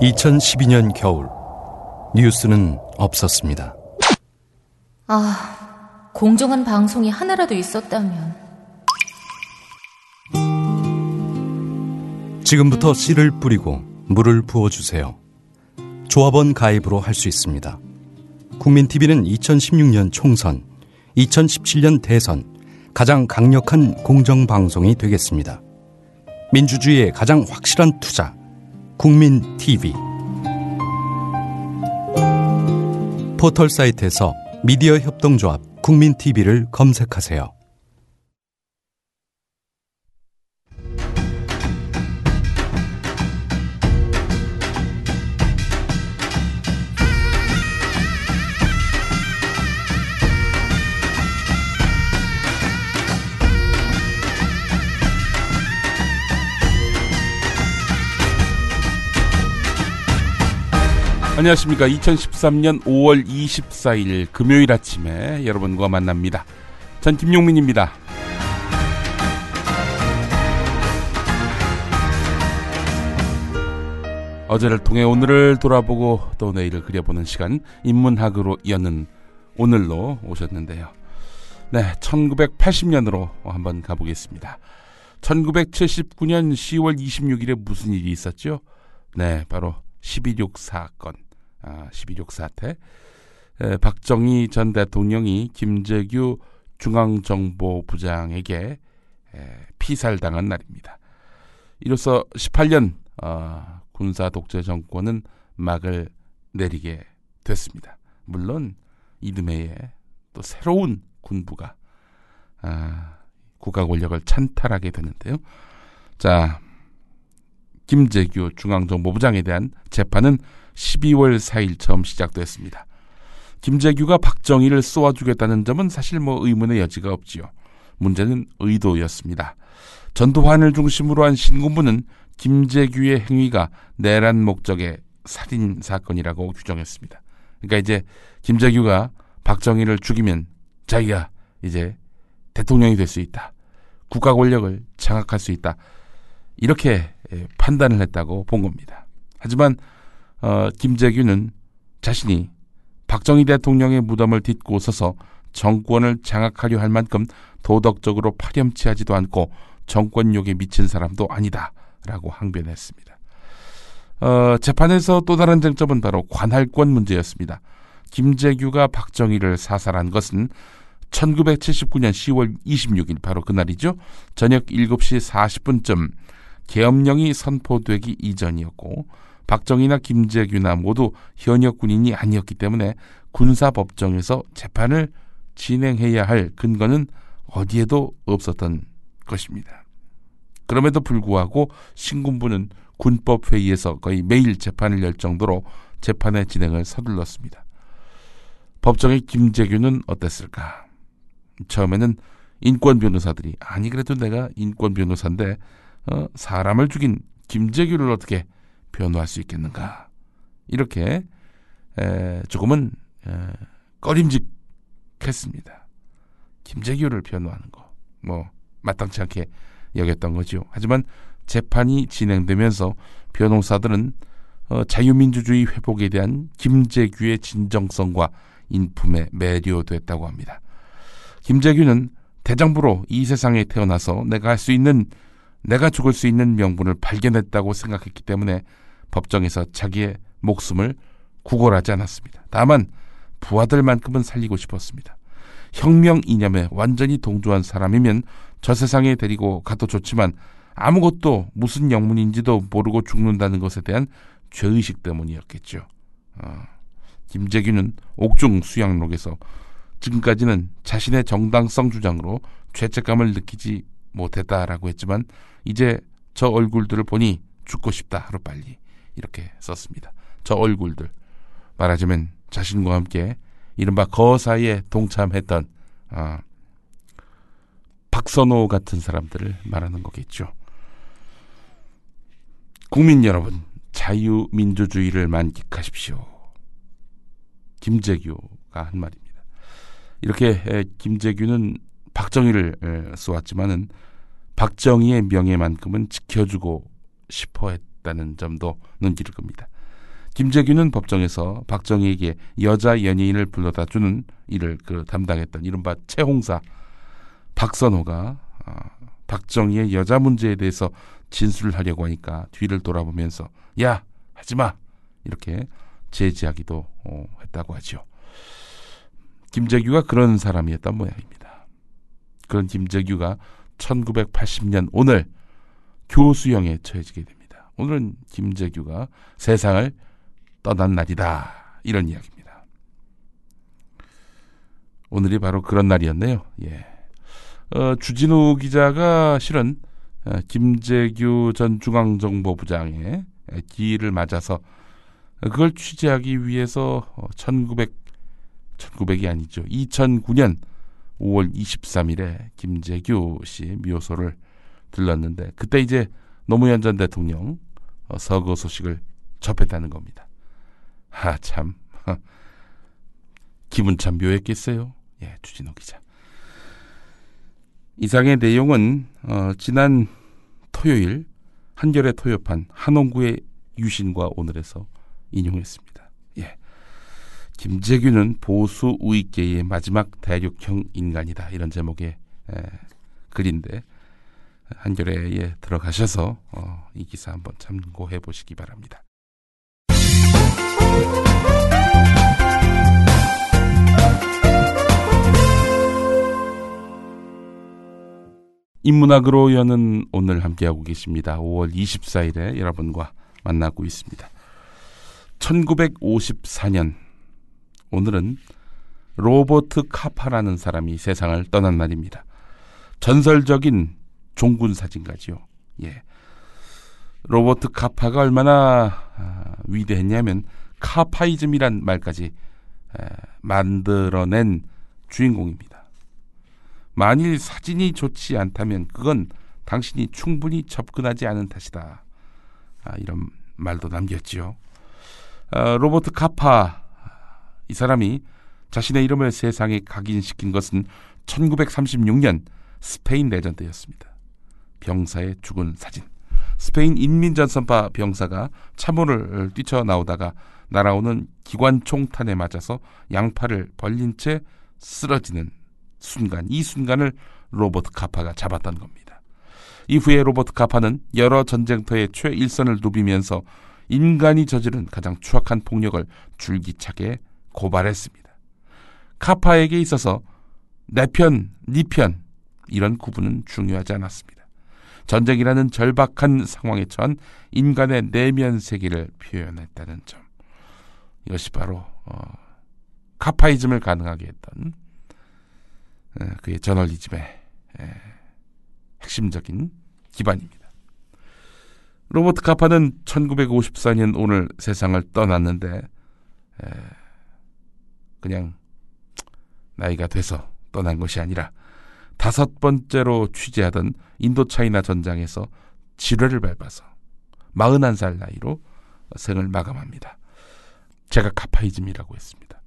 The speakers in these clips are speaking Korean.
2012년 겨울, 뉴스는 없었습니다. 공정한 방송이 하나라도 있었다면. 지금부터 씨를 뿌리고 물을 부어주세요. 조합원 가입으로 할 수 있습니다. 국민TV는 2016년 총선, 2017년 대선 가장 강력한 공정방송이 되겠습니다. 민주주의의 가장 확실한 투자, 국민TV. 포털 사이트에서 미디어 협동조합 국민TV를 검색하세요. 안녕하십니까. 2013년 5월 24일 금요일 아침에 여러분과 만납니다. 전 김용민입니다. 어제를 통해 오늘을 돌아보고 또 내일을 그려보는 시간, 인문학으로 여는 오늘로 오셨는데요. 네, 1980년으로 한번 가보겠습니다. 1979년 10월 26일에 무슨 일이 있었죠? 네, 바로 12.6 사건, 12.6 사태. 박정희 전 대통령이 김재규 중앙정보부장에게 피살당한 날입니다. 이로써 18년 군사 독재 정권은 막을 내리게 됐습니다. 물론 이듬해에 또 새로운 군부가 국가 권력을 찬탈하게 되는데요. 자, 김재규 중앙정보부장에 대한 재판은 12월 4일 처음 시작됐습니다. 김재규가 박정희를 쏘아주겠다는 점은 사실 의문의 여지가 없지요. 문제는 의도였습니다. 전두환을 중심으로 한 신군부는 김재규의 행위가 내란 목적의 살인 사건이라고 규정했습니다. 그러니까 이제 김재규가 박정희를 죽이면 자기가 이제 대통령이 될 수 있다. 국가 권력을 장악할 수 있다. 이렇게 판단을 했다고 본 겁니다. 하지만 김재규는 자신이 박정희 대통령의 무덤을 딛고 서서 정권을 장악하려 할 만큼 도덕적으로 파렴치하지도 않고 정권욕에 미친 사람도 아니다라고 항변했습니다. 재판에서 또 다른 쟁점은 바로 관할권 문제였습니다. 김재규가 박정희를 사살한 것은 1979년 10월 26일 바로 그날이죠. 저녁 7시 40분쯤 계엄령이 선포되기 이전이었고 박정희나 김재규나 모두 현역 군인이 아니었기 때문에 군사법정에서 재판을 진행해야 할 근거는 어디에도 없었던 것입니다. 그럼에도 불구하고 신군부는 군법회의에서 거의 매일 재판을 열 정도로 재판의 진행을 서둘렀습니다. 법정의 김재규는 어땠을까? 처음에는 인권 변호사들이 그래도 내가 인권 변호사인데 사람을 죽인 김재규를 어떻게 변호할 수 있겠는가? 이렇게 조금은 꺼림직했습니다. 김재규를 변호하는 거 마땅치 않게 여겼던 거죠. 하지만 재판이 진행되면서 변호사들은 자유민주주의 회복에 대한 김재규의 진정성과 인품에 매료됐다고 합니다. 김재규는 대장부로 이 세상에 태어나서 내가 죽을 수 있는 명분을 발견했다고 생각했기 때문에 법정에서 자기의 목숨을 구걸하지 않았습니다. 다만 부하들만큼은 살리고 싶었습니다. 혁명 이념에 완전히 동조한 사람이면 저 세상에 데리고 가도 좋지만 아무것도 무슨 영문인지도 모르고 죽는다는 것에 대한 죄의식 때문이었겠죠. 김재규는 옥중 수양록에서 지금까지는 자신의 정당성 주장으로 죄책감을 느끼지 못했다라고 했지만 이제 저 얼굴들을 보니 죽고 싶다 하루빨리 이렇게 썼습니다. 저 얼굴들, 말하자면 자신과 함께 이른바 거사에 동참했던 박선호 같은 사람들을 말하는 거겠죠. 국민 여러분, 자유민주주의를 만끽하십시오. 김재규가 한 말입니다. 이렇게 김재규는 박정희를 쏘았지만은 박정희의 명예만큼은 지켜주고 싶어 했다는 점도 눈길을 끕니다. 김재규는 법정에서 박정희에게 여자 연예인을 불러다 주는 일을 담당했던 이른바 채홍사 박선호가 박정희의 여자 문제에 대해서 진술을 하려고 하니까 뒤를 돌아보면서 야, 하지마! 이렇게 제지하기도 했다고 하죠. 김재규가 그런 사람이었던 모양입니다. 그런 김재규가 1980년 오늘 교수형에 처해지게 됩니다. 오늘은 김재규가 세상을 떠난 날이다. 이런 이야기입니다. 오늘이 바로 그런 날이었네요. 예. 주진우 기자가 실은 김재규 전 중앙정보부장의 기일을 맞아서 그걸 취재하기 위해서 1900이 아니죠. 2009년 5월 23일에 김재규 씨 묘소를 들렀는데 그때 이제 노무현 전 대통령 서거 소식을 접했다는 겁니다. 참 기분 참 묘했겠어요. 예, 주진우 기자. 이상의 내용은 지난 토요일 한겨레 토요판 한홍구의 유신과 오늘에서 인용했습니다. 예, 김재규는 보수 우익계의 마지막 대륙형 인간이다. 이런 제목의 글인데 한겨레에 들어가셔서 이 기사 한번 참고해 보시기 바랍니다. 인문학으로 여는 오늘 함께하고 계십니다. 5월 24일에 여러분과 만나고 있습니다. 1954년 오늘은 로버트 카파라는 사람이 세상을 떠난 날입니다. 전설적인 종군 사진가지요. 예. 로버트 카파가 얼마나 위대했냐면 카파이즘이란 말까지 만들어낸 주인공입니다. 만일 사진이 좋지 않다면 그건 당신이 충분히 접근하지 않은 탓이다. 이런 말도 남겼죠. 로버트 카파, 이 사람이 자신의 이름을 세상에 각인시킨 것은 1936년 스페인 내전 때였습니다. 병사의 죽은 사진. 스페인 인민전선파 병사가 참호를 뛰쳐나오다가 날아오는 기관총탄에 맞아서 양팔을 벌린 채 쓰러지는 순간, 이 순간을 로버트 카파가 잡았던 겁니다. 이후에 로버트 카파는 여러 전쟁터의 최일선을 누비면서 인간이 저지른 가장 추악한 폭력을 줄기차게 고발했습니다. 카파에게 있어서 내 편, 네 편, 이런 구분은 중요하지 않았습니다. 전쟁이라는 절박한 상황에 처한 인간의 내면 세계를 표현했다는 점, 이것이 바로 카파이즘을 가능하게 했던 그의 저널리즘의 핵심적인 기반입니다. 로버트 카파는 1954년 오늘 세상을 떠났는데 그냥 나이가 돼서 떠난 것이 아니라 5번째로 취재하던 인도차이나 전장에서 지뢰를 밟아서 41살 나이로 생을 마감합니다. 제가 카파이즘이라고 했습니다.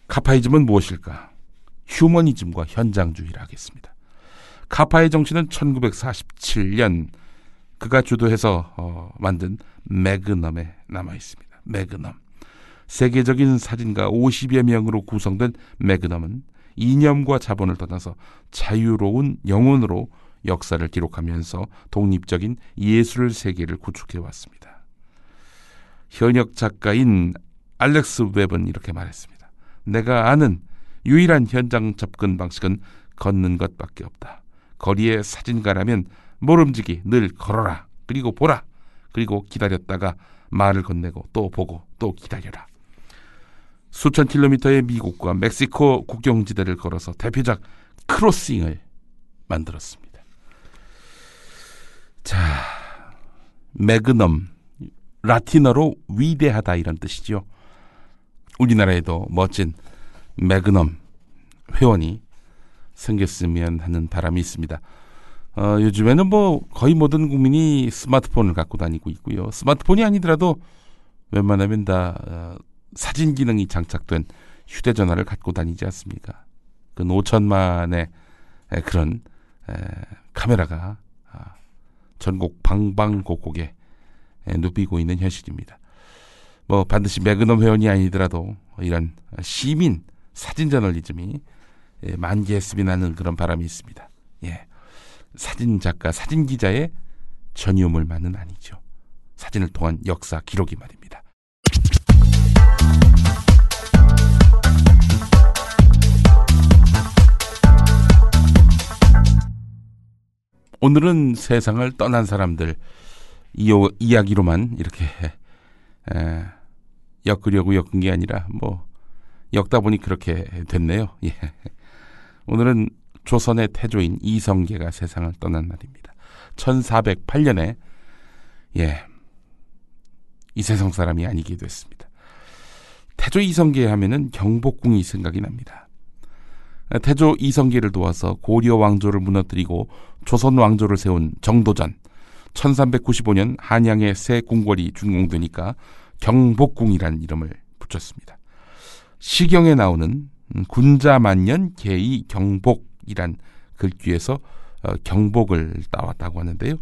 카파이즘은 무엇일까? 휴머니즘과 현장주의를 하겠습니다. 카파의 정신은 1947년 그가 주도해서 만든 매그넘에 남아있습니다. 매그넘. 세계적인 사진가 50여 명으로 구성된 매그넘은 이념과 자본을 떠나서 자유로운 영혼으로 역사를 기록하면서 독립적인 예술 세계를 구축해왔습니다. 현역 작가인 알렉스 웹은 이렇게 말했습니다. 내가 아는 유일한 현장 접근 방식은 걷는 것밖에 없다. 거리의 사진가라면 모름지기 늘 걸어라. 그리고 보라. 그리고 기다렸다가 말을 건네고 또 보고 또 기다려라. 수천 킬로미터의 미국과 멕시코 국경지대를 걸어서 대표작 크로싱을 만들었습니다. 자, 매그넘, 라틴어로 위대하다 이런 뜻이죠. 우리나라에도 멋진 매그넘 회원이 생겼으면 하는 바람이 있습니다. 요즘에는 거의 모든 국민이 스마트폰을 갖고 다니고 있고요. 스마트폰이 아니더라도 웬만하면 다 사진 기능이 장착된 휴대전화를 갖고 다니지 않습니까? 그 노천만의 그런 카메라가 전국 방방곡곡에 누비고 있는 현실입니다. 뭐 반드시 매그넘 회원이 아니더라도 이런 시민 사진 저널리즘이 만개했으면 하는 그런 바람이 있습니다. 예. 사진 작가, 사진 기자의 전유물만은 아니죠. 사진을 통한 역사 기록이 말입니다. 오늘은 세상을 떠난 사람들 이야기로만 이렇게 엮으려고 엮은 게 아니라 뭐 엮다 보니 그렇게 됐네요. 예. 오늘은 조선의 태조인 이성계가 세상을 떠난 날입니다. 1408년에 이 세상 사람이 아니게 됐습니다. 태조 이성계 하면은 경복궁이 생각이 납니다. 태조 이성계를 도와서 고려 왕조를 무너뜨리고 조선 왕조를 세운 정도전, 1395년 한양의 새 궁궐이 준공되니까 경복궁이란 이름을 붙였습니다. 시경에 나오는 군자만년 계의 경복이란 글귀에서 경복을 따왔다고 하는데요.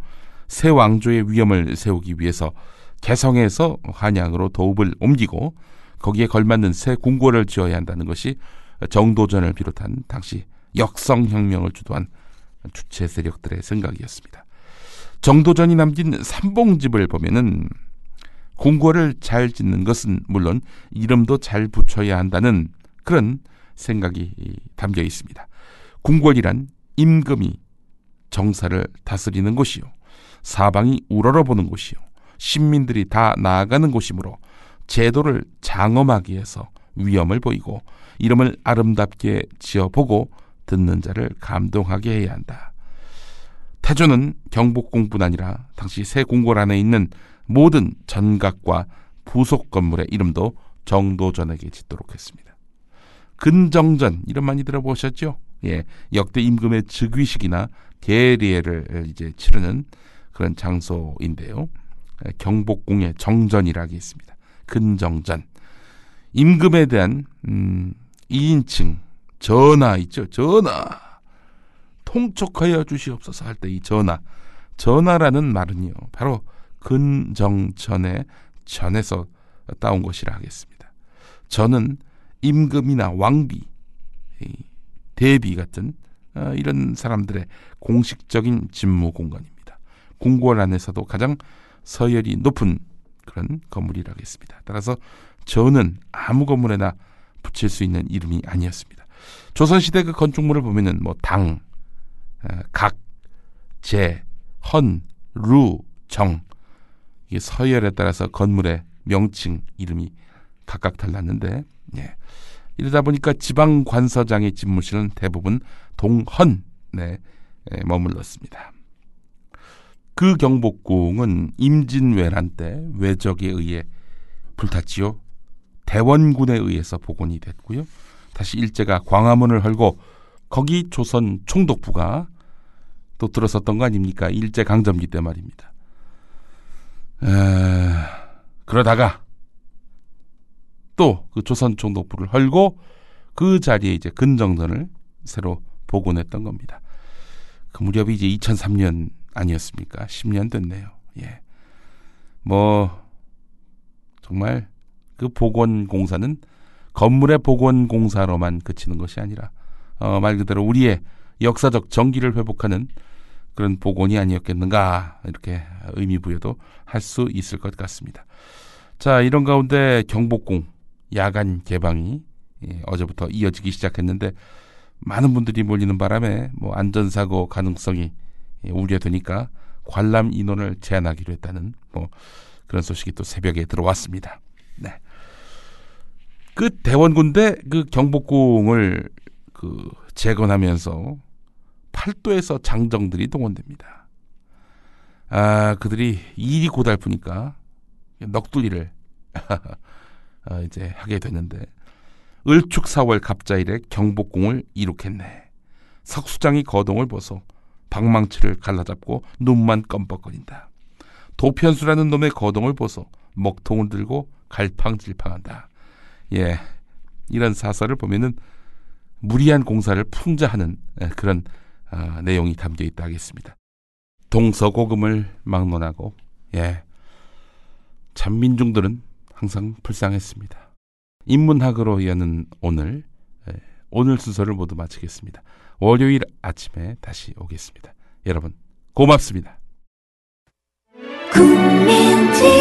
새 왕조의 위엄을 세우기 위해서 개성에서 한양으로 도읍을 옮기고 거기에 걸맞는 새 궁궐을 지어야 한다는 것이 정도전을 비롯한 당시 역성혁명을 주도한 주체 세력들의 생각이었습니다. 정도전이 남긴 삼봉집을 보면은 궁궐을 잘 짓는 것은 물론 이름도 잘 붙여야 한다는 그런 생각이 담겨 있습니다. 궁궐이란 임금이 정사를 다스리는 곳이요, 사방이 우러러보는 곳이요, 신민들이 다 나아가는 곳이므로 제도를 장엄하게 해서 위엄을 보이고 이름을 아름답게 지어보고 듣는 자를 감동하게 해야 한다. 태조는 경복궁뿐 아니라 당시 새 궁궐 안에 있는 모든 전각과 부속 건물의 이름도 정도전에게 짓도록 했습니다. 근정전 이름 많이 들어보셨죠? 예, 역대 임금의 즉위식이나 대례를 이제 치르는 그런 장소인데요. 경복궁의 정전이라고 있습니다. 근정전. 임금에 대한 2인칭 전하 있죠. 전하. 통촉하여 주시옵소서 할 때 이 전하라는 말은요, 바로 근정전의 전에서 따온 것이라 하겠습니다. 전은 임금이나 왕비, 대비 같은 이런 사람들의 공식적인 직무 공간입니다. 궁궐 안에서도 가장 서열이 높은 그런 건물이라 하겠습니다. 따라서 전은 아무 건물에나 붙일 수 있는 이름이 아니었습니다. 조선시대 그 건축물을 보면은 뭐 당, 각, 제, 헌, 루, 정, 이게 서열에 따라서 건물의 명칭 이름이 각각 달랐는데, 이러다 보니까 지방 관서장의 집무실은 대부분 동헌에 머물렀습니다. 그 경복궁은 임진왜란 때 외적에 의해 불탔지요. 대원군에 의해서 복원이 됐고요. 다시 일제가 광화문을 헐고 거기 조선 총독부가 또 들어섰던 거 아닙니까? 일제강점기 때 말입니다. 그러다가 또 그 조선 총독부를 헐고 그 자리에 이제 근정전을 새로 복원했던 겁니다. 그 무렵이 이제 2003년 아니었습니까? 10년 됐네요. 예. 뭐 정말 그 복원 공사는 건물의 복원 공사로만 그치는 것이 아니라 말 그대로 우리의 역사적 정기를 회복하는 그런 복원이 아니었겠는가, 이렇게 의미 부여도 할 수 있을 것 같습니다. 자, 이런 가운데 경복궁 야간 개방이 어제부터 이어지기 시작했는데 많은 분들이 몰리는 바람에 뭐 안전사고 가능성이 우려되니까 관람 인원을 제한하기로 했다는 뭐 그런 소식이 또 새벽에 들어왔습니다. 네. 그 대원군대 그 경복궁을 그 재건하면서 팔도에서 장정들이 동원됩니다. 그들이 일이 고달프니까 넋두리를 이제 하게 됐는데 을축 4월 갑자일에 경복궁을 이룩했네. 석수장이 거동을 벗어 방망치를 갈라잡고 눈만 껌뻑거린다. 도편수라는 놈의 거동을 벗어 먹통을 들고 갈팡질팡한다. 예, 이런 사설을 보면은 무리한 공사를 풍자하는 그런 내용이 담겨 있다 하겠습니다. 동서고금을 막론하고 참 민중들은 항상 불쌍했습니다. 인문학으로 여는 오늘 순서를 모두 마치겠습니다. 월요일 아침에 다시 오겠습니다. 여러분 고맙습니다. 국민TV